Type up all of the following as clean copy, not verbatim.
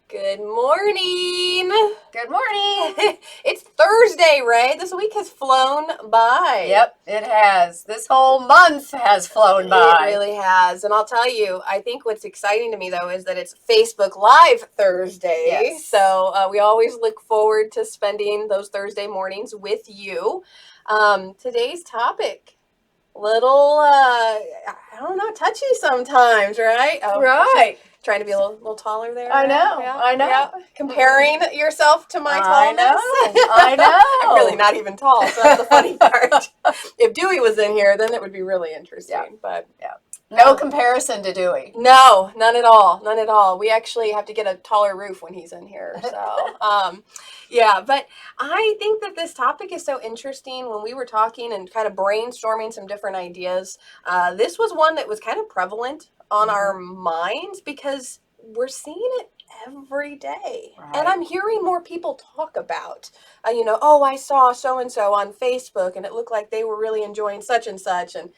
Good morning. Good morning. It's Thursday, Ray. This week has flown by. Yep, it has. This whole month has flown by. It really has. And I'll tell you, I think what's exciting to me, though, is that it's Facebook Live Thursday. Yes. So we always look forward to spending those Thursday mornings with you. Today's topic, I don't know, touchy sometimes, right? Oh, Right. Trying to be a little taller there. I know. Yeah, I know. yeah. Comparing yourself to my tallness. I know. I'm really not even tall, so that's the funny part. If Dewey was in here, then it would be really interesting. Yeah. But no comparison to Dewey. No, none at all. None at all. We actually have to get a taller roof when he's in here. So, yeah, but I think that this topic is so interesting. When we were talking and kind of brainstorming some different ideas, this was one that was kind of prevalent on our minds because we're seeing it every day. Right. And I'm hearing more people talk about, oh, I saw so-and-so on Facebook and it looked like they were really enjoying such and such. And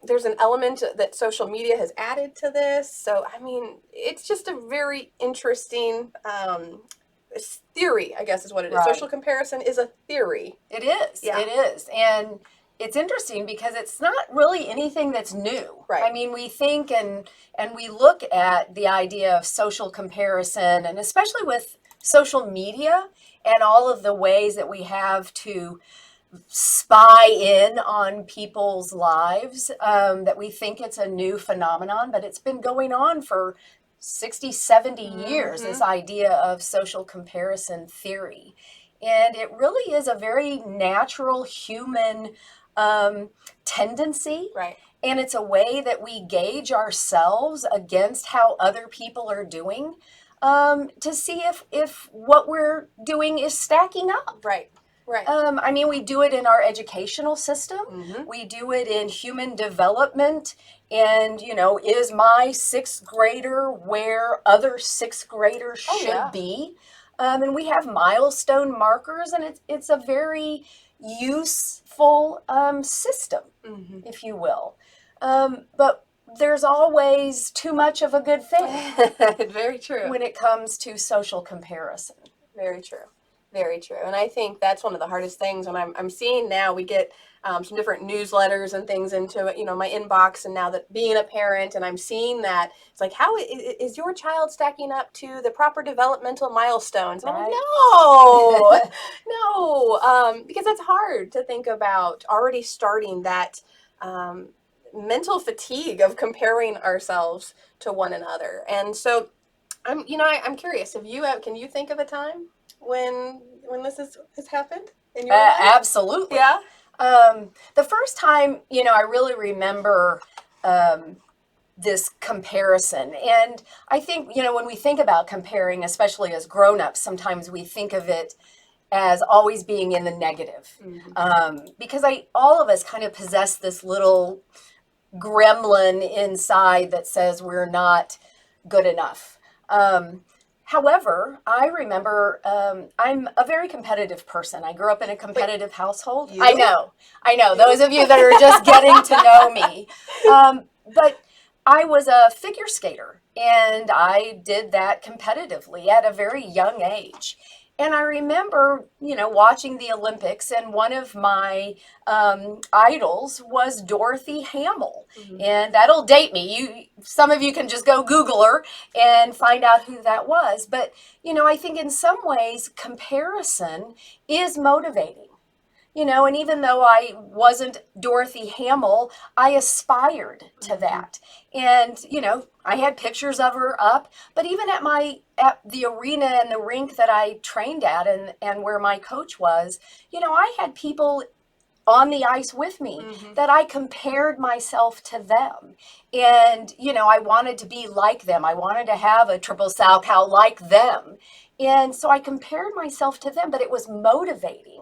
there's an element that social media has added to this. So, I mean, it's just a very interesting theory, I guess is what it is. Right. Social comparison is a theory. It is. Yeah. It is. And it's interesting because it's not really anything that's new. Right. I mean, we think and we look at the idea of social comparison, and especially with social media and all of the ways that we have to spy in on people's lives, that we think it's a new phenomenon, but it's been going on for 60, 70 years, this idea of social comparison theory. And it really is a very natural human tendency. Right. And it's a way that we gauge ourselves against how other people are doing, to see if what we're doing is stacking up. Right. Right. I mean, we do it in our educational system. We do it in human development. And, is my sixth grader where other sixth graders should be? And we have milestone markers, and it's a very useful system, if you will. But there's always too much of a good thing. Very true. When it comes to social comparison. Very true. Very true. And I think that's one of the hardest things when I'm seeing now we get some different newsletters and things into my inbox, and now that being a parent and I'm seeing that, it's like, how is your child stacking up to the proper developmental milestones? And I'm like, no, because it's hard to think about already starting that mental fatigue of comparing ourselves to one another. And so I'm curious, can you think of a time when this has happened in your life? Absolutely. Yeah. The first time, I really remember this comparison. And I think, when we think about comparing, especially as grown-ups, sometimes we think of it as always being in the negative. Because all of us kind of possess this little gremlin inside that says we're not good enough. However, I remember I'm a very competitive person. I grew up in a competitive household. You? I know. Those of you that are just getting to know me. But I was a figure skater, and I did that competitively at a very young age. And I remember, watching the Olympics, and one of my idols was Dorothy Hamill. And that'll date me. Some of you can just go Google her and find out who that was. But, I think in some ways, comparison is motivating. And even though I wasn't Dorothy Hamill, I aspired to that. And, I had pictures of her up, but even at the arena and the rink that I trained at and where my coach was, I had people on the ice with me that I compared myself to them. And, I wanted to be like them. I wanted to have a triple sow cow like them. And so I compared myself to them, but it was motivating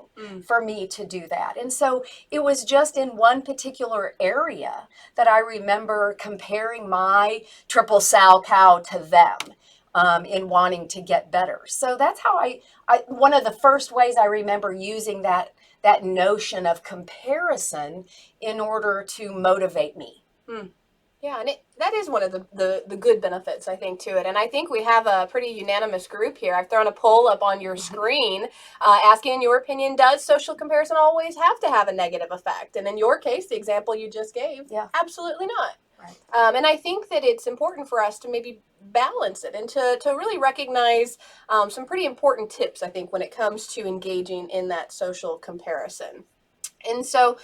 for me to do that. And so it was just in one particular area that I remember comparing my triple sow cow to them in wanting to get better. So that's how I one of the first ways I remember using that notion of comparison in order to motivate me. Yeah, and that is one of the good benefits, I think, to it. And I think we have a pretty unanimous group here. I've thrown a poll up on your screen asking, in your opinion, does social comparison always have to have a negative effect? And in your case, the example you just gave, Yeah. absolutely not. Right. And I think that it's important for us to maybe balance it and to really recognize some pretty important tips, I think, when it comes to engaging in that social comparison. And so,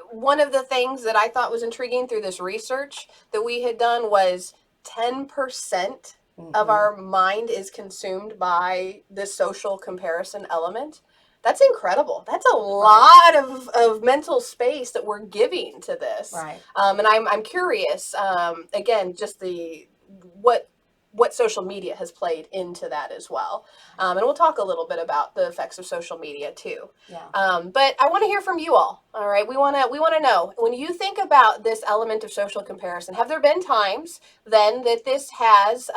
one of the things that I thought was intriguing through this research that we had done was 10% of our mind is consumed by this social comparison element. That's incredible. That's a lot of mental space that we're giving to this. Right. And I'm curious, again, just what social media has played into that as well. And we'll talk a little bit about the effects of social media too. Yeah. But I want to hear from you all. All right, we want to know, when you think about this element of social comparison, have there been times then that this has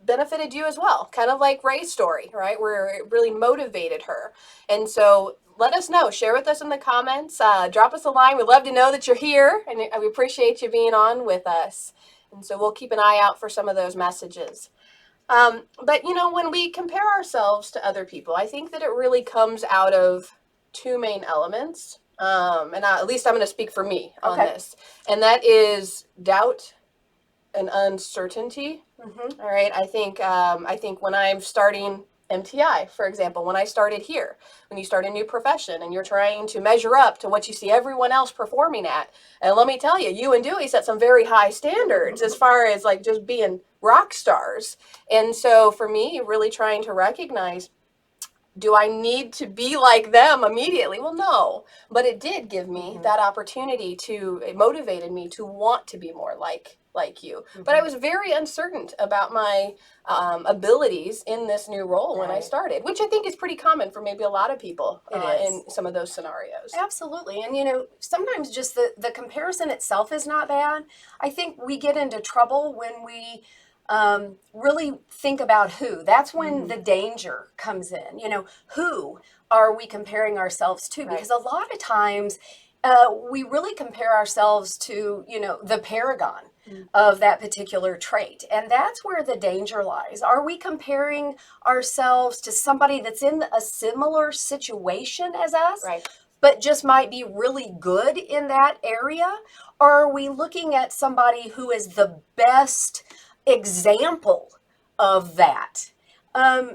benefited you as well? Kind of like Ray's story, right, where it really motivated her. And so let us know. Share with us in the comments. Drop us a line. We'd love to know that you're here, and we appreciate you being on with us. And so we'll keep an eye out for some of those messages. But, when we compare ourselves to other people, I think that it really comes out of two main elements. And at least I'm going to speak for me on this. And that is doubt and uncertainty. All right. I think when I'm starting MTI, for example, when I started here, when you start a new profession and you're trying to measure up to what you see everyone else performing at. And let me tell you, you and Dewey set some very high standards as far as like just being rock stars. And so for me, really trying to recognize, do I need to be like them immediately? Well, no, but it did give me that opportunity it motivated me to want to be more like you. But I was very uncertain about my abilities in this new role when I started, which I think is pretty common for maybe a lot of people in some of those scenarios. Absolutely. And, sometimes just the comparison itself is not bad. I think we get into trouble when we really think about who. That's when the danger comes in. Who are we comparing ourselves to? Because a lot of times we really compare ourselves to, the paragon of that particular trait. And that's where the danger lies. Are we comparing ourselves to somebody that's in a similar situation as us? Right. But just might be really good in that area? Or are we looking at somebody who is the best example of that?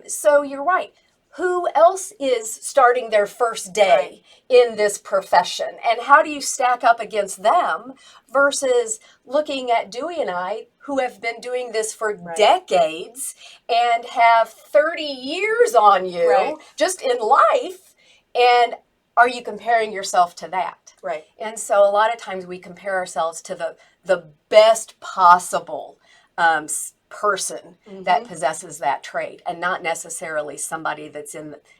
So you're right. Who else is starting their first day in this profession? And how do you stack up against them versus looking at Dewey and I, who have been doing this for decades and have 30 years on you just in life? And are you comparing yourself to that? Right. And so a lot of times we compare ourselves to the best possible person that possesses that trait, and not necessarily somebody that's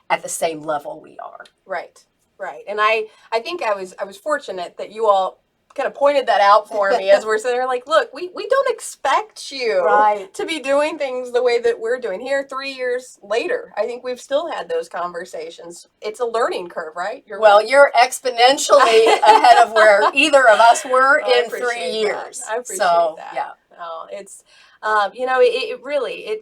at the same level we are. Right. And I think I was fortunate that you all kind of pointed that out for me as we're sitting there like, look, we don't expect you to be doing things the way that we're doing here 3 years later. I think we've still had those conversations. It's a learning curve, right? You're exponentially ahead of where either of us were in 3 years. I appreciate that. Yeah. Oh, it's, it really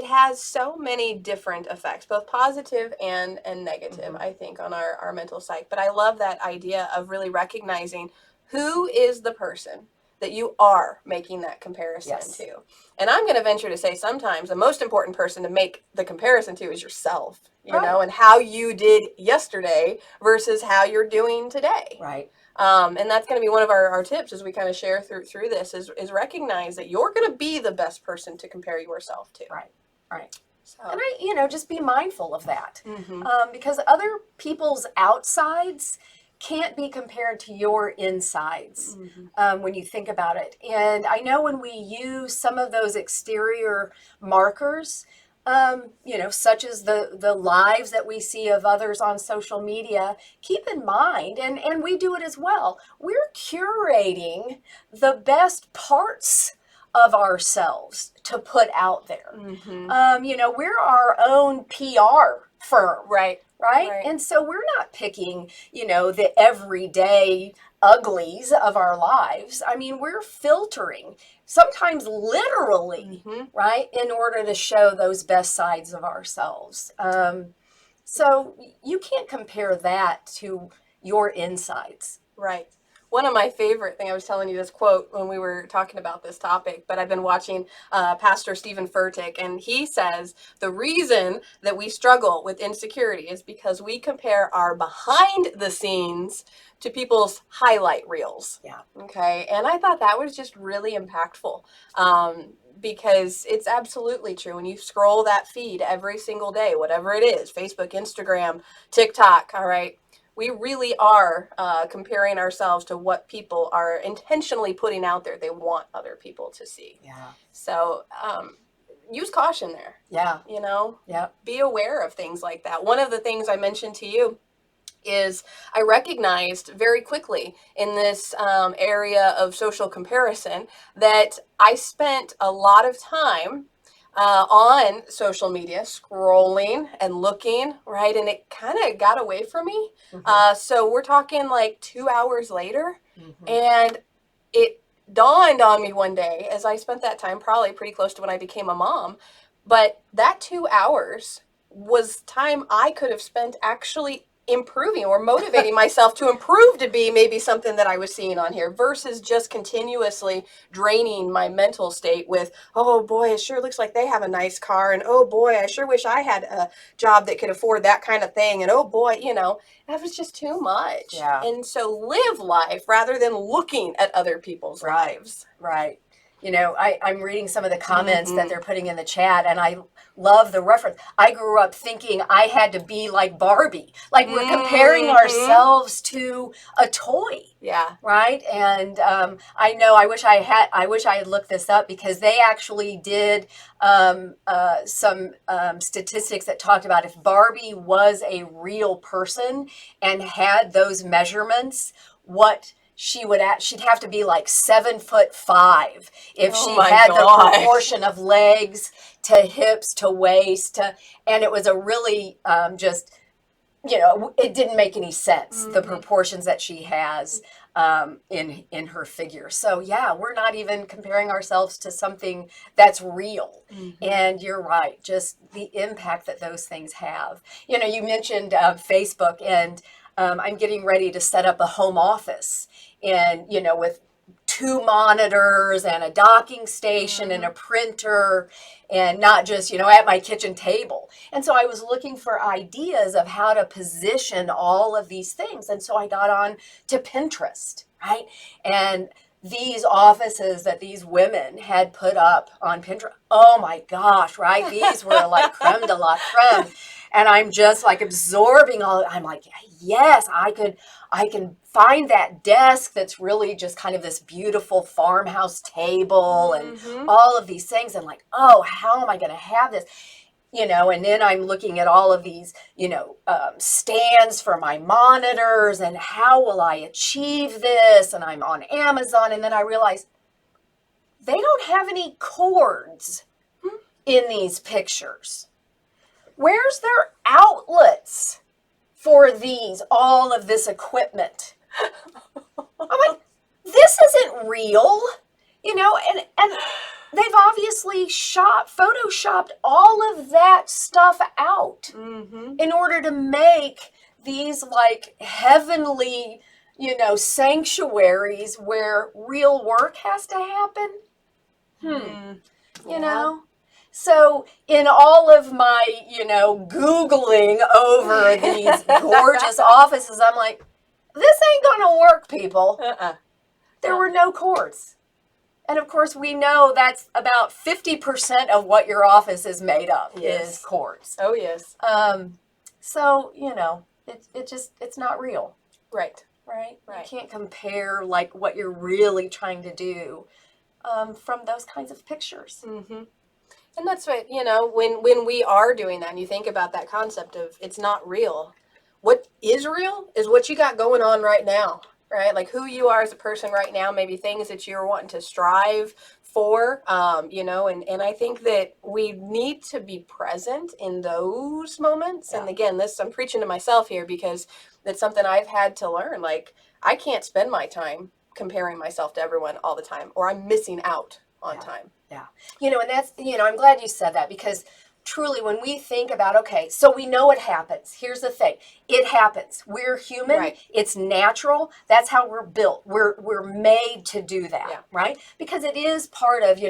has so many different effects, both positive and negative, I think, on our mental psyche. But I love that idea of really recognizing who is the person that you are making that comparison to. And I'm going to venture to say sometimes the most important person to make the comparison to is yourself, you know, and how you did yesterday versus how you're doing today. Right. And that's going to be one of our tips as we kind of share through this is recognize that you're going to be the best person to compare yourself to. Right. So. And just be mindful of that. Because other people's outsides can't be compared to your insides when you think about it. And I know when we use some of those exterior markers, such as the lives that we see of others on social media, keep in mind, and we do it as well, we're curating the best parts of ourselves to put out there. We're our own PR firm. Right. And so we're not picking, the everyday uglies of our lives. I mean, we're filtering, sometimes literally, right, in order to show those best sides of ourselves. So you can't compare that to your insides. Right. One of my favorite thing, I was telling you this quote when we were talking about this topic, but I've been watching Pastor Stephen Furtick, and he says the reason that we struggle with insecurity is because we compare our behind the scenes to people's highlight reels. Yeah. Okay. And I thought that was just really impactful. Because it's absolutely true. When you scroll that feed every single day, whatever it is, Facebook, Instagram, TikTok, all right, we really are comparing ourselves to what people are intentionally putting out there. They want other people to see. Yeah. So use caution there. Yeah. You know, Yeah. be aware of things like that. One of the things I mentioned to you is I recognized very quickly in this area of social comparison that I spent a lot of time on social media, scrolling and looking, right? And it kind of got away from me. So we're talking like 2 hours later, and it dawned on me one day as I spent that time, probably pretty close to when I became a mom, but that 2 hours was time I could have spent actually improving or motivating myself to improve to be maybe something that I was seeing on here versus just continuously draining my mental state with, oh boy, it sure looks like they have a nice car, and oh boy, I sure wish I had a job that could afford that kind of thing, and oh boy, you know, that was just too much. Yeah. And so live life rather than looking at other people's lives. Right. You know, I'm reading some of the comments that they're putting in the chat, and I love the reference. I grew up thinking I had to be like Barbie. Like we're comparing ourselves to a toy. Yeah. Right. And I know I wish I had looked this up because they actually did some statistics that talked about if Barbie was a real person and had those measurements, what she'd have to be like 7'5" if she had the proportion of legs to hips to waist and it was a really just, you know, it didn't make any sense, the proportions that she has in her figure. So yeah, we're not even comparing ourselves to something that's real. And you're right, just the impact that those things have. You know, you mentioned Facebook, and I'm getting ready to set up a home office, and you know, with 2 monitors and a docking station and a printer, and not just, you know, at my kitchen table. And so I was looking for ideas of how to position all of these things. And so I got on to Pinterest, right? And these offices that these women had put up on Pinterest, oh my gosh, right? These were like creme de la creme. And I'm just like absorbing all, I'm like, yes, I can find that desk that's really just kind of this beautiful farmhouse table and all of these things. And like, oh, how am I going to have this? You know, and then I'm looking at all of these, you know, stands for my monitors and how will I achieve this? And I'm on Amazon. And then I realize they don't have any cords in these pictures. Where's their outlets for all of this equipment? I'm like, this isn't real, you know, and they've obviously photoshopped all of that stuff out in order to make these like heavenly, you know, sanctuaries where real work has to happen. You know? So in all of my, you know, Googling over these gorgeous offices, I'm like, this ain't gonna work, people. There were no cords. And of course, we know that's about 50% of what your office is made of is cords. Oh, yes. So, you know, it's not real. Right. You can't compare like what you're really trying to do from those kinds of pictures. And that's what, you know, when we are doing that and you think about that concept of it's not real, what is real is what you got going on right now, right? Like who you are as a person right now, maybe things that you're wanting to strive for, you know, and I think that we need to be present in those moments. And again, I'm preaching to myself here because it's something I've had to learn. Like, I can't spend my time comparing myself to everyone all the time, or I'm missing out on time. Yeah. And that's, I'm glad you said that, because truly when we think about, okay, so we know it happens. Here's the thing. It happens. We're human. Right. It's natural. That's how we're built. We're made to do that, right? Because it is part of,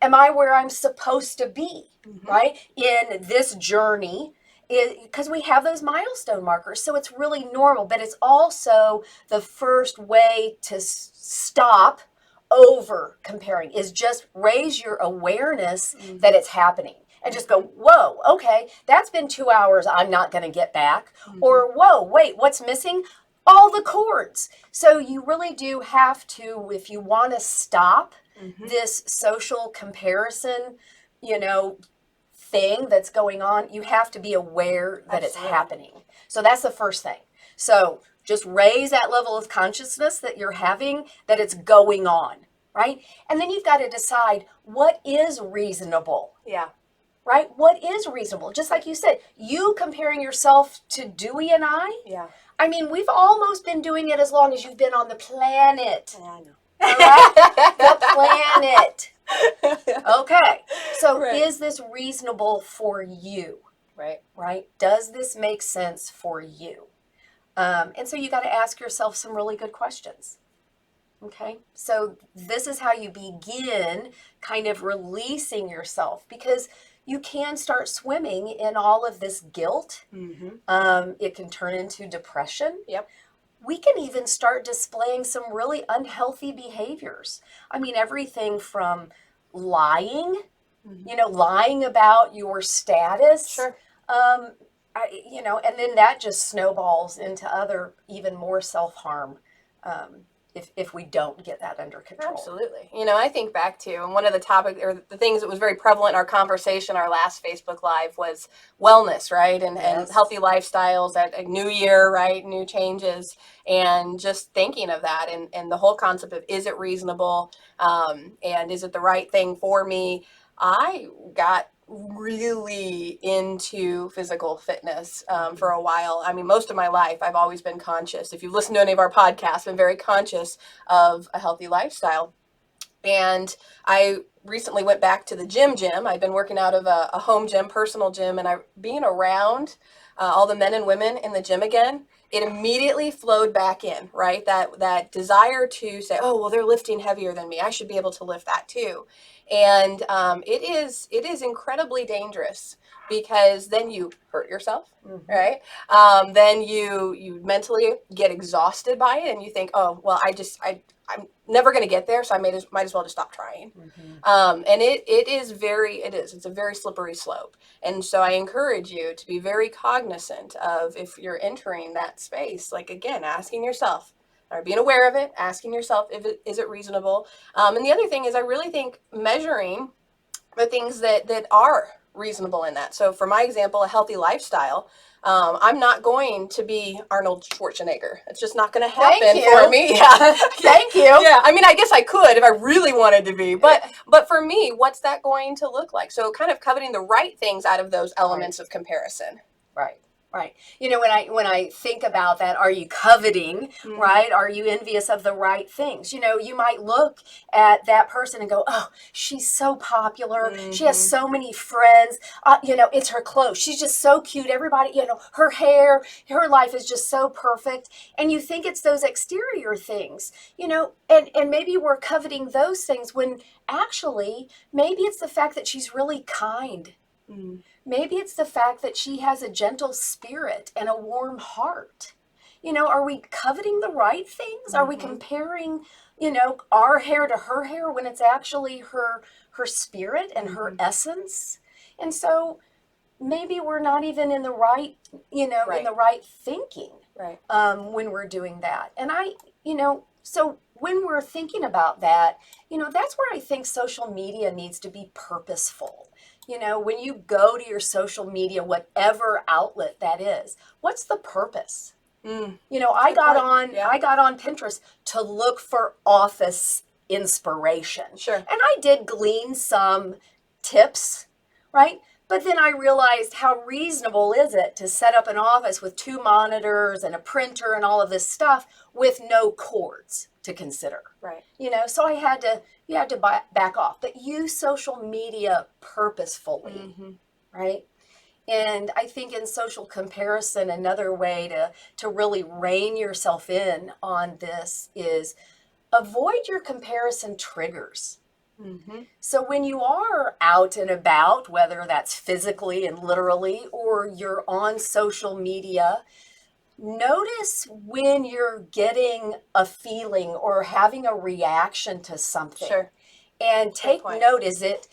am I where I'm supposed to be, right? In this journey, because we have those milestone markers. So it's really normal, but it's also the first way to stop over comparing, is just raise your awareness that it's happening. And just go, whoa, okay, that's been 2 hours I'm not going to get back. Or, whoa, wait, what's missing? All the chords. So you really do have to, if you want to stop this social comparison, thing that's going on, you have to be aware that it's happening. So that's the first thing. So just raise that level of consciousness that you're having, that it's going on, right? And then you've got to decide what is reasonable. Yeah. Right? What is reasonable? Just like you said, you comparing yourself to Dewey and I. Yeah. I mean, we've almost been doing it as long as you've been on the planet. Yeah, I know. All right? The planet. Okay. So is this reasonable for you? Right. Right? Does this make sense for you? And so you got to ask yourself some really good questions. Okay, so this is how you begin kind of releasing yourself, because you can start swimming in all of this guilt. It can turn into depression. Yep. We can even start displaying some really unhealthy behaviors. I mean, everything from lying, lying about your status. Sure. And then that just snowballs into other, even more self-harm. If we don't get that under control. Absolutely. I think back to, and one of the topics or the things that was very prevalent in our conversation, our last Facebook Live, was wellness, right? And healthy lifestyles at a new year, right? New changes, and just thinking of that, and the whole concept of, is it reasonable? And is it the right thing for me? I got really into physical fitness for a while. I mean, most of my life, I've always been conscious. If you listen to any of our podcasts, I'm very conscious of a healthy lifestyle. And I recently went back to the gym. I've been working out of a home gym, personal gym, and being around all the men and women in the gym again, it immediately flowed back in, right? That desire to say, oh, well, they're lifting heavier than me. I should be able to lift that too. And it is incredibly dangerous, because then you hurt yourself, right? Then you mentally get exhausted by it, and you think, oh, well, I'm never going to get there, so I might as well just stop trying. And it's a very slippery slope. And so I encourage you to be very cognizant of, if you're entering that space, like, again, asking yourself, or being aware of it, asking yourself, is it reasonable? And the other thing is, I really think measuring the things that are reasonable in that. So for my example, a healthy lifestyle, I'm not going to be Arnold Schwarzenegger. It's just not going to happen for me. Yeah. Thank you. Yeah. I mean, I guess I could if I really wanted to be, but for me, what's that going to look like? So kind of coveting the right things out of those elements of comparison. Right. Right. When I think about that, are you coveting, right? Are you envious of the right things? You might look at that person and go, oh, she's so popular. She has so many friends. It's her clothes. She's just so cute. Everybody, her hair, her life is just so perfect. And you think it's those exterior things, and maybe we're coveting those things, when actually maybe it's the fact that she's really kind. Maybe it's the fact that she has a gentle spirit and a warm heart. Are we coveting the right things? Are we comparing, our hair to her hair, when it's actually her spirit and her essence? And so maybe we're not even in the right, in the right thinking, when we're doing that. And so when we're thinking about that, that's where I think social media needs to be purposeful. When you go to your social media, whatever outlet that is, what's the purpose? I got on Pinterest to look for office inspiration. Sure. And I did glean some tips, right? But then I realized, how reasonable is it to set up an office with 2 monitors and a printer and all of this stuff with no cords to consider? Right. So you had to back off, but use social media purposefully, right? And I think in social comparison, another way to really rein yourself in on this is avoid your comparison triggers. So when you are out and about, whether that's physically and literally, or you're on social media, notice when you're getting a feeling or having a reaction to something. Sure. And take note, is it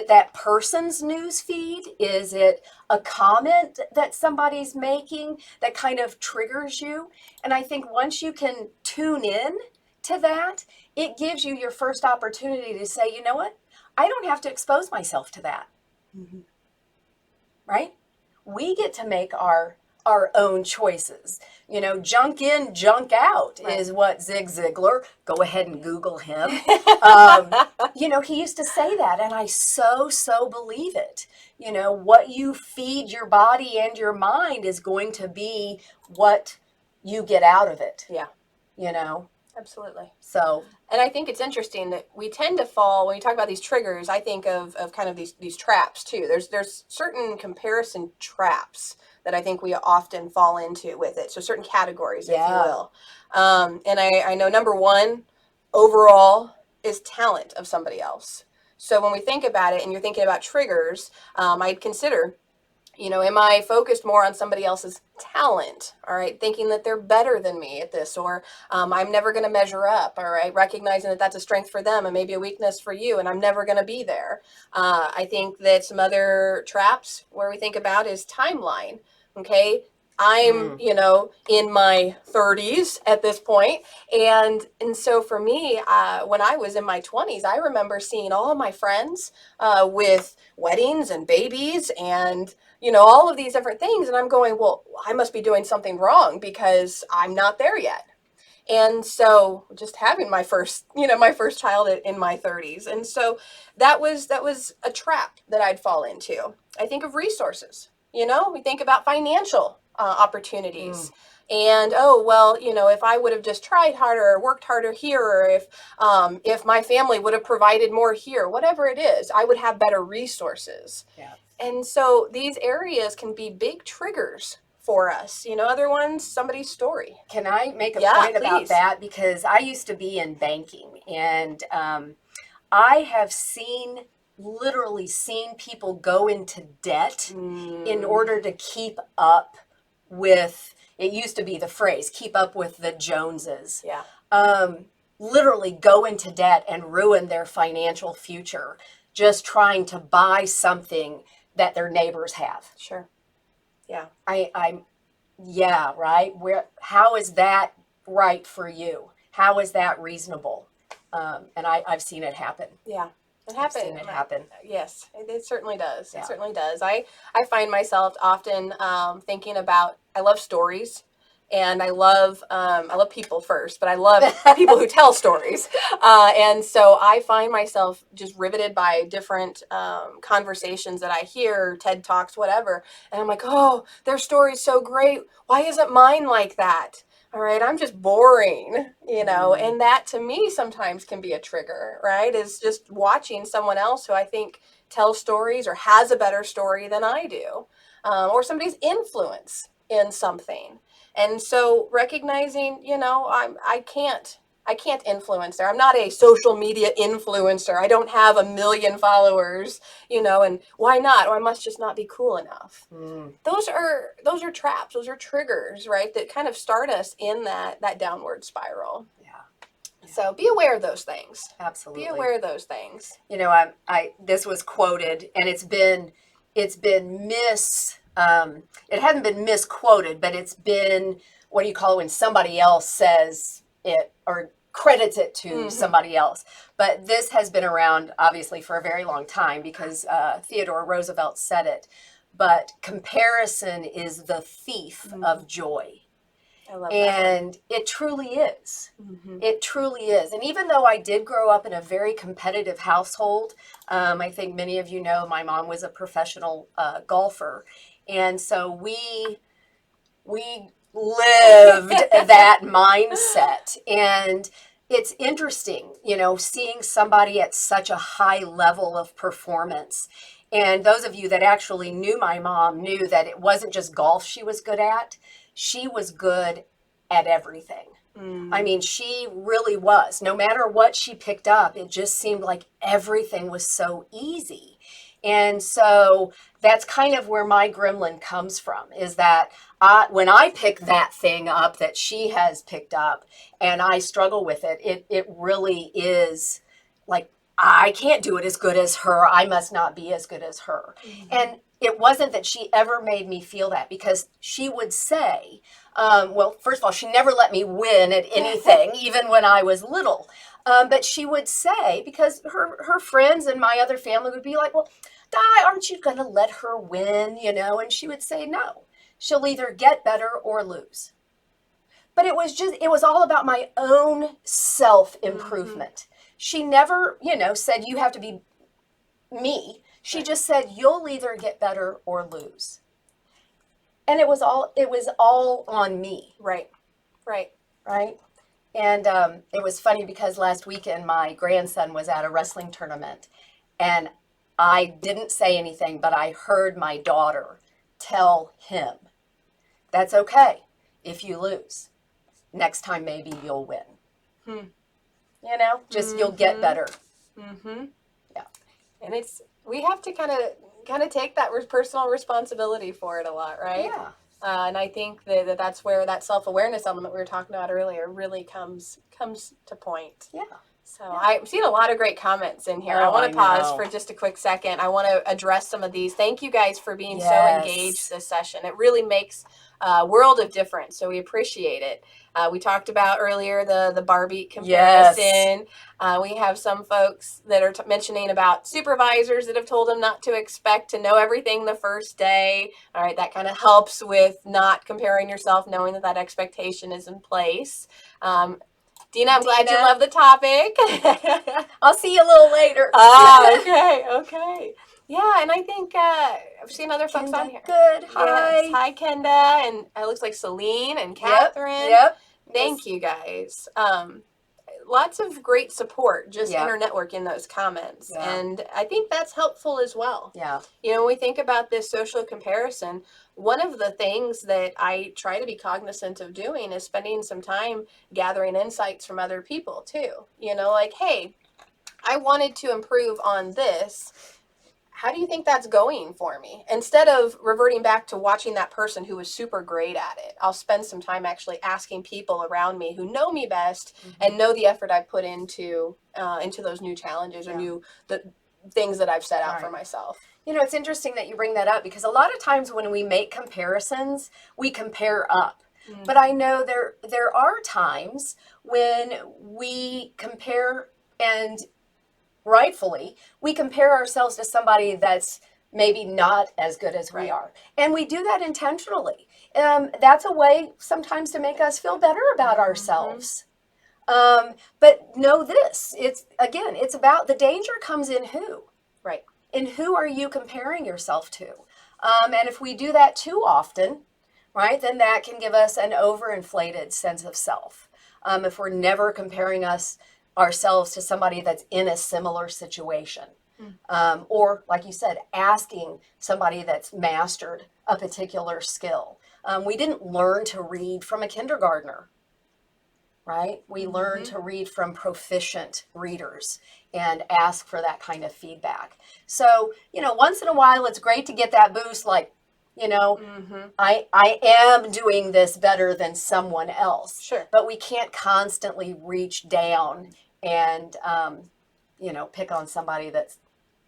that person's news feed? Is it a comment that somebody's making that kind of triggers you? And I think once you can tune in to that, it gives you your first opportunity to say, you know what? I don't have to expose myself to that. Right? We get to make our own choices. Junk in, junk out is what Zig Ziglar, go ahead and Google him. He used to say that, and I so believe it. What you feed your body and your mind is going to be what you get out of it. Yeah. Absolutely. And I think it's interesting that we tend to fall, when you talk about these triggers, I think of kind of these traps too. There's certain comparison traps that I think we often fall into with it. So certain categories, if you will. And I know number one, overall, is talent of somebody else. So when we think about it and you're thinking about triggers, I'd consider, am I focused more on somebody else's talent? All right. Thinking that they're better than me at this, or I'm never going to measure up. All right. Recognizing that that's a strength for them and maybe a weakness for you, and I'm never going to be there. I think that some other traps where we think about is timeline. Okay. I'm, in my 30s at this point. And so for me, when I was in my 20s, I remember seeing all of my friends with weddings and babies and, all of these different things. And I'm going, well, I must be doing something wrong because I'm not there yet. And so just having my first child in my 30s. And so that was a trap that I'd fall into. I think of resources, we think about financial opportunities. And if I would have just tried harder or worked harder here, or if my family would have provided more here, whatever it is, I would have better resources. Yeah. And so these areas can be big triggers for us. Other ones, somebody's story. Can I make a point about please. that? Because I used to be in banking, and I have literally seen people go into debt in order to keep up with, it used to be the phrase, keep up with the Joneses. Yeah. Literally go into debt and ruin their financial future just trying to buy something that their neighbors have. Sure. Yeah. Yeah, right? How is that right for you? How is that reasonable? And I've seen it happen. Yeah. It happens. I've seen it happen. Yes, it certainly does. Yeah. It certainly does. I find myself often thinking about, I love stories. And I love people first, but I love people who tell stories. And so I find myself just riveted by different conversations that I hear, TED Talks, whatever. And I'm like, oh, their story's so great. Why isn't mine like that? All right, I'm just boring, and that to me sometimes can be a trigger, right? Is just watching someone else who I think tells stories or has a better story than I do, or somebody's influence in something. And so recognizing, I can't influence there. I'm not a social media influencer. I don't have 1 million followers, and why not? Or I must just not be cool enough. Those are traps. Those are triggers, right? That kind of start us in that downward spiral. Yeah. So be aware of those things. Absolutely. Be aware of those things. This was quoted, and it's been it hasn't been misquoted, but it's been, what do you call it when somebody else says it or credits it to somebody else? But this has been around obviously for a very long time because Theodore Roosevelt said it. But comparison is the thief of joy. I love that. And it truly is. Mm-hmm. It truly is. And even though I did grow up in a very competitive household, I think many of you know my mom was a professional golfer. And so we lived that mindset. And it's interesting, seeing somebody at such a high level of performance. And those of you that actually knew my mom knew that it wasn't just golf she was good at. She was good at everything. I mean, she really was. No matter what she picked up, it just seemed like everything was so easy. And so that's kind of where my gremlin comes from, is that when I pick that thing up that she has picked up and I struggle with it, it really is like, I can't do it as good as her. I must not be as good as her. Mm-hmm. And it wasn't that she ever made me feel that, because she would say, well, first of all, she never let me win at anything, even when I was little. But she would say, because her friends and my other family would be like, well, Di, aren't you going to let her win? And she would say, no, she'll either get better or lose. But it was all about my own self-improvement. Mm-hmm. She never, said you have to be me. She just said, you'll either get better or lose. And it was all on me. Right. And it was funny because last weekend my grandson was at a wrestling tournament, and I didn't say anything, but I heard my daughter tell him, that's okay if you lose. Next time maybe you'll win. Just you'll get better. Mm-hmm. Yeah. And we have to kind of take that personal responsibility for it a lot, right? Yeah. And I think that's where that self-awareness element we were talking about earlier really comes to point. Yeah. So yeah. I've seen a lot of great comments in here. Oh, I want to pause for just a quick second. I want to address some of these. Thank you guys for being so engaged this session. It really makes a world of difference. So we appreciate it. We talked about earlier the bar beat comparison. Yes. We have some folks that are mentioning about supervisors that have told them not to expect to know everything the first day. All right, that kind of helps with not comparing yourself, knowing that expectation is in place. Dina, I'm glad you love the topic. I'll see you a little later. Okay. Yeah, and I think I've seen other folks on here. Good. Hi. Yes. Hi, Kenda. And it looks like Celine and Catherine. Yep. Thank you, guys. Lots of great support, just inter-networking those comments. Yeah. And I think that's helpful as well. Yeah. When we think about this social comparison, one of the things that I try to be cognizant of doing is spending some time gathering insights from other people too. Like, hey, I wanted to improve on this. How do you think that's going for me? Instead of reverting back to watching that person who was super great at it, I'll spend some time actually asking people around me who know me best and know the effort I put into those new challenges or the things that I've set out for myself. It's interesting that you bring that up, because a lot of times when we make comparisons, we compare up. Mm-hmm. But I know there are times when we compare, and rightfully, we compare ourselves to somebody that's maybe not as good as we are. And we do that intentionally. That's a way sometimes to make us feel better about ourselves. But know this, it's about the danger comes in who? Right. And who are you comparing yourself to? And if we do that too often, right, then that can give us an overinflated sense of self. If we're never comparing ourselves to somebody that's in a similar situation. Or, like you said, asking somebody that's mastered a particular skill. We didn't learn to read from a kindergartner, right? We learned to read from proficient readers and ask for that kind of feedback. So, once in a while, it's great to get that boost, like, I am doing this better than someone else. Sure. But we can't constantly reach down and, pick on somebody that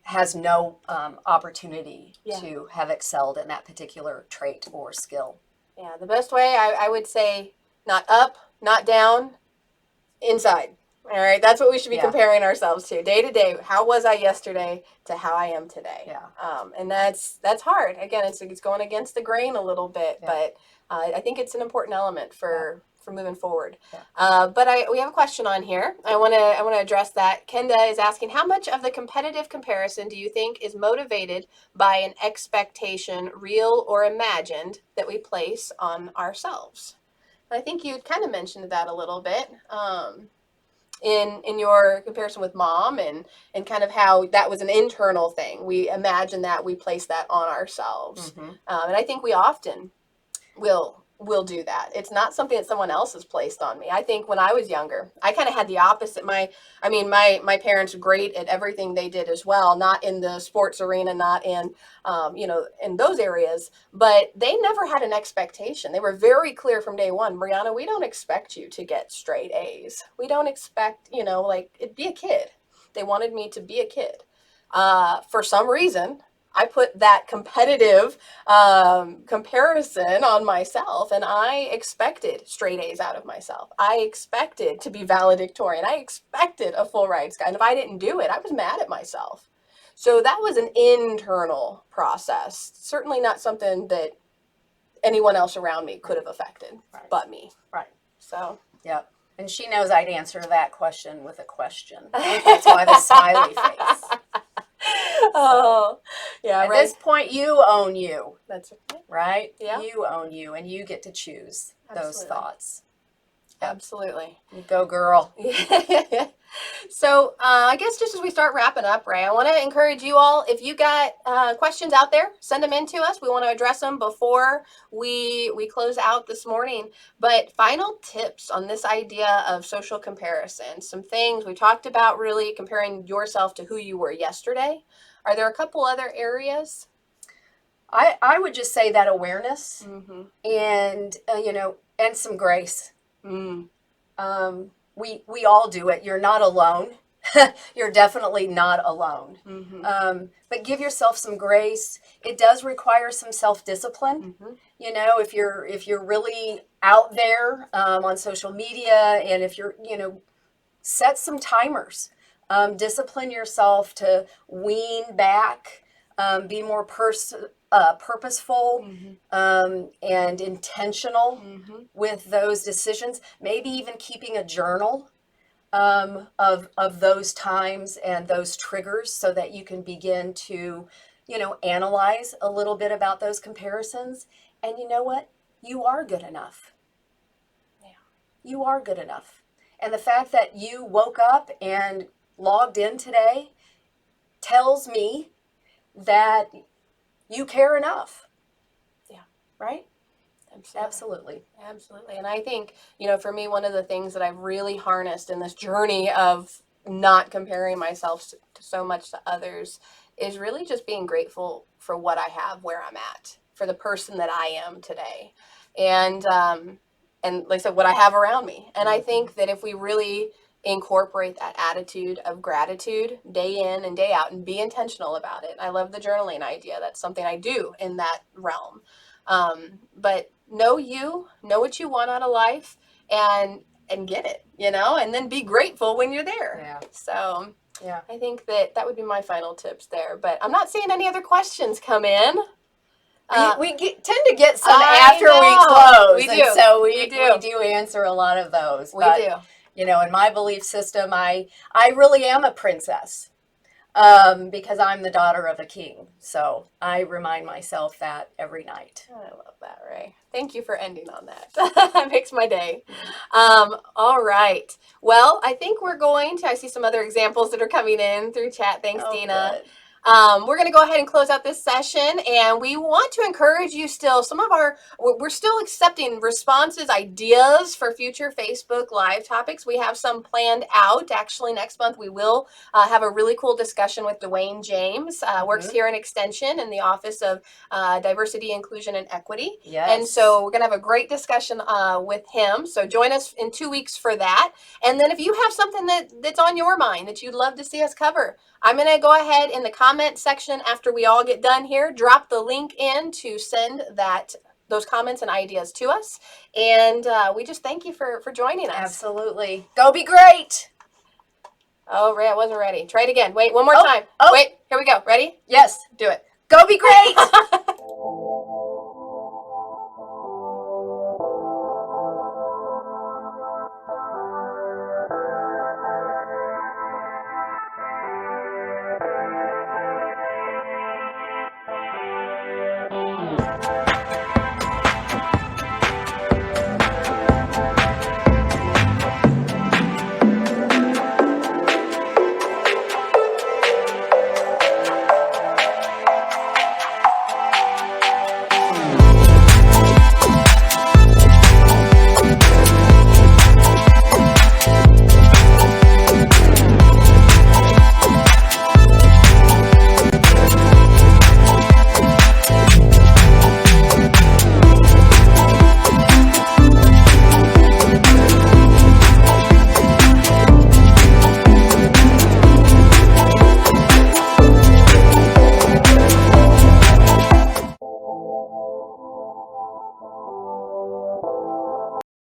has no opportunity to have excelled in that particular trait or skill. Yeah, the best way I would say, not up, not down, inside. All right, that's what we should be Yeah. comparing ourselves to day to day. How was I yesterday to how I am today? Yeah. And that's hard. Again, it's going against the grain a little bit, Yeah. but I think it's an important element for moving forward. Yeah. But we have a question on here. I want to address that. Kenda is asking, how much of the competitive comparison do you think is motivated by an expectation, real or imagined, that we place on ourselves? I think you kind of mentioned that a little bit. In your comparison with mom, and kind of how that was an internal thing. We imagine that, we place that on ourselves. Mm-hmm. And I think we often will do that. It's not something that someone else has placed on me. I think when I was younger, I kind of had the opposite. My parents were great at everything they did as well, not in the sports arena, not in in those areas, but they never had an expectation. They were very clear from day one, Brianna, we don't expect you to get straight A's. We don't expect, be a kid. They wanted me to be a kid. For some reason, I put that competitive comparison on myself, and I expected straight A's out of myself. I expected to be valedictorian. I expected a full ride sky. And if I didn't do it, I was mad at myself. So that was an internal process. Certainly not something that anyone else around me could have affected, but me. Right. So. Yep. And she knows I'd answer that question with a question. That's why the smiley face. Oh, yeah. At this point, you own you. That's right. Yeah. You own you, and you get to choose those thoughts. Yep. Absolutely. You go, girl. So I guess just as we start wrapping up, Ray, I want to encourage you all, if you got questions out there, send them in to us. We want to address them before we close out this morning. But final tips on this idea of social comparison. Some things we talked about, really comparing yourself to who you were yesterday. Are there a couple other areas? I would just say that awareness, mm-hmm. and and some grace. Mm. We all do it. You're not alone. You're definitely not alone. Mm-hmm. But give yourself some grace. It does require some self-discipline. Mm-hmm. If you're really out there on social media, and if you're set some timers. Discipline yourself to wean back. Be more purposeful, mm-hmm. And intentional mm-hmm. with those decisions. Maybe even keeping a journal of those times and those triggers, so that you can begin to, analyze a little bit about those comparisons. And you know what? You are good enough. Yeah. You are good enough. And the fact that you woke up and logged in today tells me that you care enough. Yeah. Right? Absolutely. Absolutely. And I think, for me, one of the things that I've really harnessed in this journey of not comparing myself so much to others is really just being grateful for what I have, where I'm at, for the person that I am today. And like I said, what I have around me. And I think that if we really incorporate that attitude of gratitude day in and day out and be intentional about it. I love the journaling idea. That's something I do in that realm. But know what you want out of life, and get it, and then be grateful when you're there. Yeah. So yeah, I think that would be my final tips there. But I'm not seeing any other questions come in. We tend to get some after we close. We do. And so we do answer a lot of those. We do. In my belief system, I really am a princess, because I'm the daughter of a king. So I remind myself that every night. I love that, Ray. Thank you for ending on that. That makes my day. All right. Well, I think I see some other examples that are coming in through chat. Thanks, Dina. Good. We're going to go ahead and close out this session, and we want to encourage you still. We're still accepting responses, ideas for future Facebook Live topics. We have some planned out. Actually, next month we will have a really cool discussion with Dwayne James. Works here in Extension in the Office of Diversity, Inclusion, and Equity. Yes. And so we're going to have a great discussion with him. So join us in 2 weeks for that. And then if you have something that's on your mind that you'd love to see us cover, I'm going to go ahead in the comment section after we all get done here, drop the link in to send those comments and ideas to us. And we just thank you for joining us. Absolutely. Go be great. Oh, Ray, I wasn't ready. Try it again. Wait, one more Oh, time. oh. Wait, here we go. Ready? Yes. Do it. Go be great.